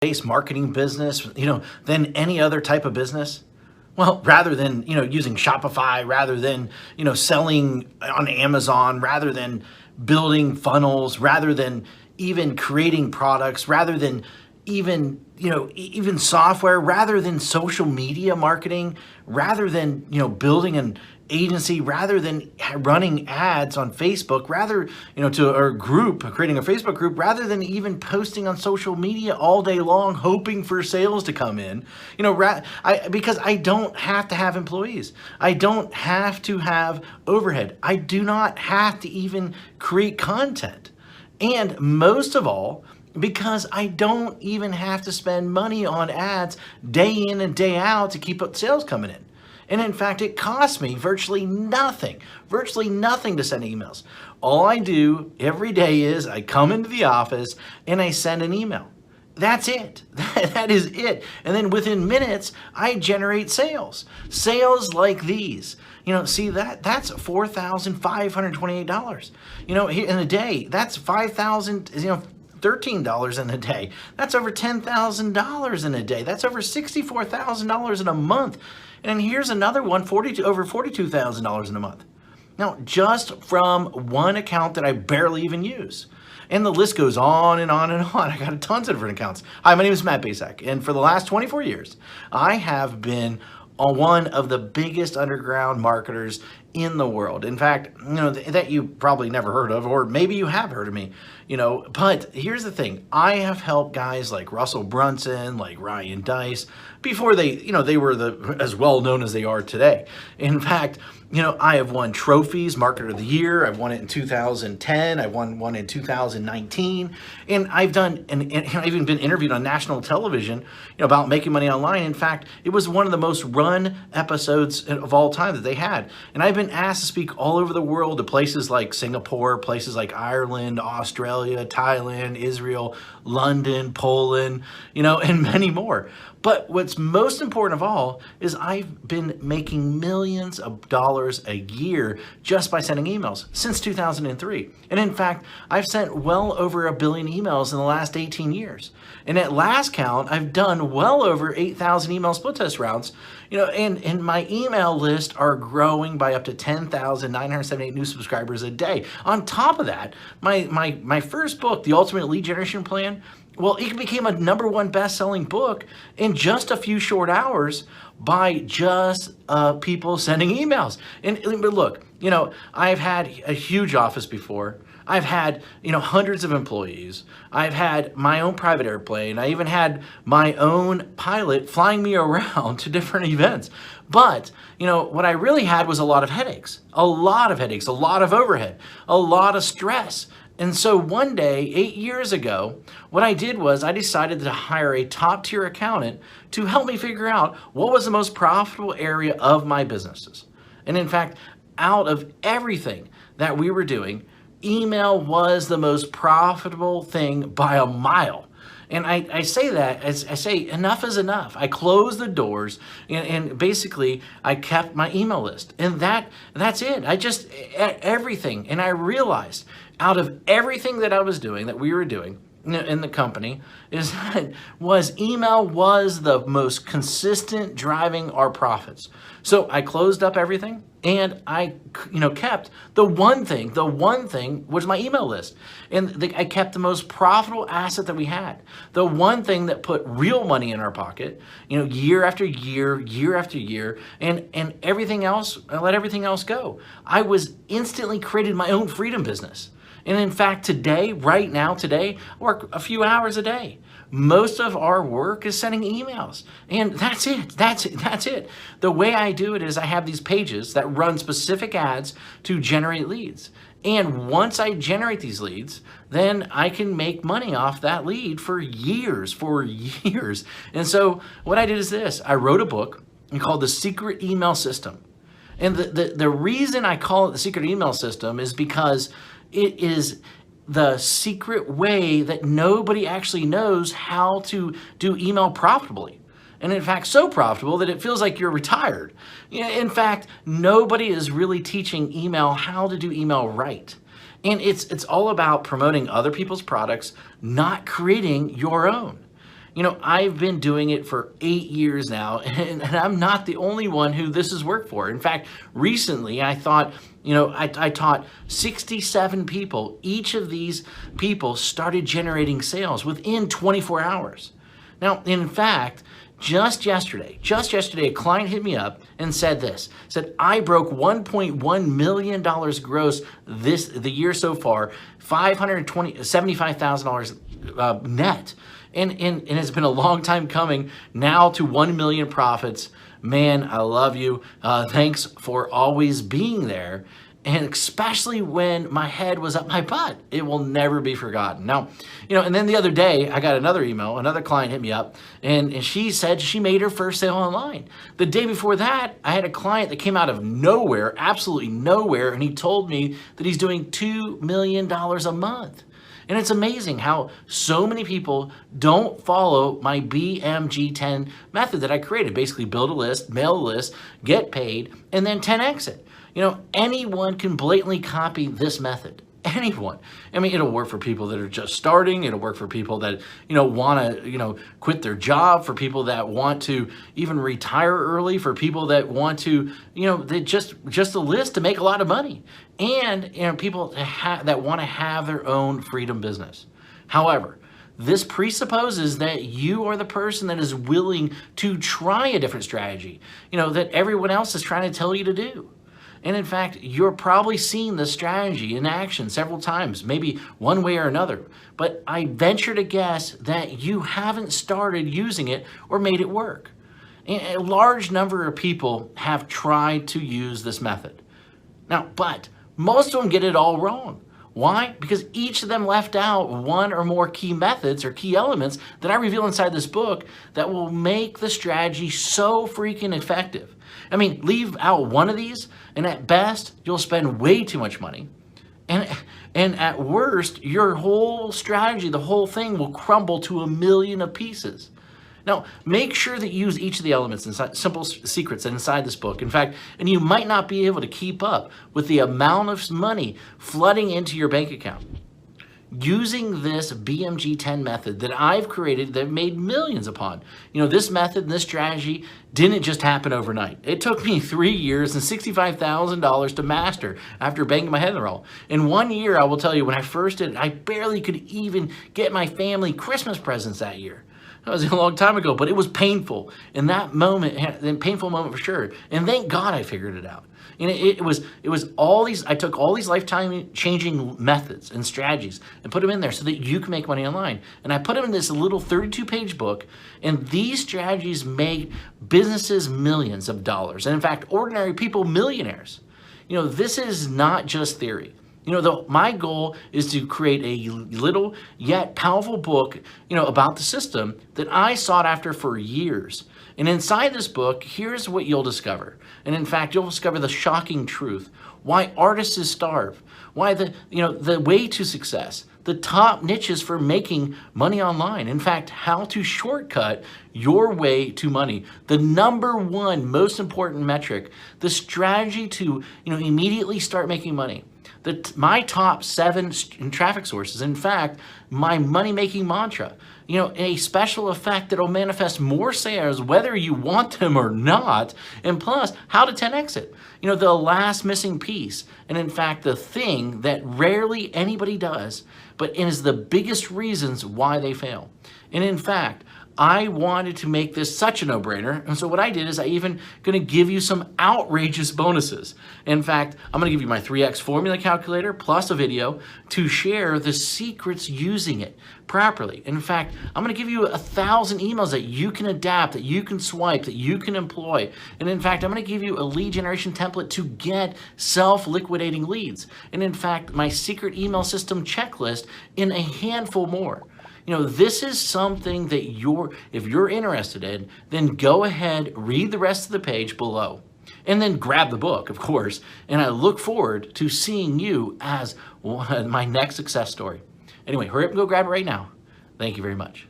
based marketing business, than any other type of business? Well, rather than, using Shopify, rather than, selling on Amazon, rather than building funnels, rather than even creating products, rather than even software, rather than social media marketing, rather than, building an agency, rather than running ads on Facebook, rather, to our group, creating a Facebook group, rather than even posting on social media all day long, hoping for sales to come in, because I don't have to have employees. I don't have to have overhead. I do not have to even create content. And most of all, because I don't even have to spend money on ads day in and day out to keep sales coming in. And in fact, it costs me virtually nothing to send emails. All I do every day is I come into the office and I send an email. That's it. That is it. And then within minutes, I generate sales. Sales like these. See that's $4,528. In a day, that's $5,000, $13 in a day. That's over $10,000 in a day. That's over $64,000 in a month. And here's another one, over $42,000 in a month. Now, just from one account that I barely even use. And the list goes on and on and on. I got tons of different accounts. Hi, my name is Matt Basak, and for the last 24 years, I have been one of the biggest underground marketers in the world. In fact, that you probably never heard of, or maybe you have heard of me, but here's the thing. I have helped guys like Russell Brunson, like Ryan Dice, before they were as well known as they are today. In fact, I have won trophies, Marketer of the Year. I've won it in 2010. I won one in 2019. And I've even been interviewed on national television, about making money online. In fact, it was one of the most run episodes of all time that they had. And I've been asked to speak all over the world to places like Singapore, places like Ireland, Australia, Thailand, Israel, London, Poland, and many more. But what's most important of all is I've been making millions of dollars a year just by sending emails since 2003. And in fact, I've sent well over 1 billion emails in the last 18 years. And at last count, I've done well over 8,000 email split test rounds, and my email list are growing by up to 10,978 new subscribers a day. On top of that, my first book, The Ultimate Lead Generation Plan, well, it became a #1 best-selling book in just a few short hours by just people sending emails. But look, I've had a huge office before. I've had, hundreds of employees. I've had my own private airplane. I even had my own pilot flying me around to different events. But, what I really had was a lot of headaches, a lot of overhead, a lot of stress. And so one day, 8 years ago, what I did was I decided to hire a top-tier accountant to help me figure out what was the most profitable area of my businesses. And in fact, out of everything that we were doing, email was the most profitable thing by a mile. And I say that as I say, enough is enough. I closed the doors and basically I kept my email list. And that's it. Everything. And I realized out of everything that I was doing, that we were doing in the company, email was the most consistent driving our profits. So I closed up everything and I kept the one thing was my email list. And I kept the most profitable asset that we had. The one thing that put real money in our pocket, year after year, and everything else, I let everything else go. I was instantly created my own freedom business. And in fact, today, I work a few hours a day. Most of our work is sending emails. And that's it. The way I do it is I have these pages that run specific ads to generate leads. And once I generate these leads, then I can make money off that lead for years. And so what I did is this. I wrote a book called The Secret Email System. And the reason I call it The Secret Email System is because it is the secret way that nobody actually knows how to do email profitably. And in fact, so profitable that it feels like you're retired. In fact, nobody is really teaching email how to do email right. And it's all about promoting other people's products, not creating your own. I've been doing it for 8 years now, and I'm not the only one who this has worked for. In fact, recently I thought, I taught 67 people. Each of these people started generating sales within 24 hours. Now, in fact, just yesterday, a client hit me up and said I broke $1.1 million gross the year so far, $75,000 net. And it's been a long time coming now to 1 million profits. Man, I love you. Thanks for always being there. And especially when my head was up my butt, it will never be forgotten. Now, and then the other day I got another email, another client hit me up and she said she made her first sale online. The day before that, I had a client that came out of nowhere, absolutely nowhere. And he told me that he's doing $2 million a month. And it's amazing how so many people don't follow my BMG10 method that I created. Basically build a list, mail a list, get paid, and then 10x it. Anyone can blatantly copy this method. Anyone. I mean, it'll work for people that are just starting. It'll work for people that, want to, quit their job, for people that want to even retire early, for people that want to, they just a list to make a lot of money. And, people that want to have their own freedom business. However, this presupposes that you are the person that is willing to try a different strategy, that everyone else is trying to tell you to do. And in fact, you're probably seen this strategy in action several times, maybe one way or another. But I venture to guess that you haven't started using it or made it work. A large number of people have tried to use this method. Now, but most of them get it all wrong. Why? Because each of them left out one or more key methods or key elements that I reveal inside this book that will make the strategy so freaking effective. I mean, leave out one of these, and at best, you'll spend way too much money. And at worst, your whole strategy, the whole thing will crumble to a million of pieces. Now, make sure that you use each of the elements inside, simple secrets inside this book. In fact, and you might not be able to keep up with the amount of money flooding into your bank account. Using this BMG10 method that I've created that I've made millions upon. This method and this strategy didn't just happen overnight. It took me 3 years and $65,000 to master after banging my head in the wall. In 1 year, I will tell you, when I first did it, I barely could even get my family Christmas presents that year. That was a long time ago, but it was painful. In that moment, a painful moment for sure. And thank God I figured it out. And it was all these, I took all these lifetime changing methods and strategies and put them in there so that you can make money online. And I put them in this little 32-page book, and these strategies make businesses millions of dollars. And in fact, ordinary people millionaires. This is not just theory. My goal is to create a little yet powerful book, about the system that I sought after for years. And inside this book, here's what you'll discover. And in fact, you'll discover the shocking truth. Why artists starve. Why the way to success. The top niches for making money online. In fact, how to shortcut your way to money. The number one most important metric. The strategy to, immediately start making money. My top 7 traffic sources. In fact, my money-making mantra. A special effect that will manifest more sales whether you want them or not. And plus, how to 10x it. The last missing piece. And in fact, the thing that rarely anybody does, but it is the biggest reasons why they fail. And in fact, I wanted to make this such a no-brainer, and so what I did is I even going to give you some outrageous bonuses. In fact, I'm going to give you my 3x formula calculator plus a video to share the secrets using it properly. In fact, I'm going to give you 1,000 emails that you can adapt, that you can swipe, that you can employ. And in fact, I'm going to give you a lead generation template to get self-liquidating leads. And in fact, my secret email system checklist in a handful more. This is something that if you're interested in, then go ahead, read the rest of the page below, and then grab the book, of course. And I look forward to seeing you as my next success story. Anyway, hurry up and go grab it right now. Thank you very much.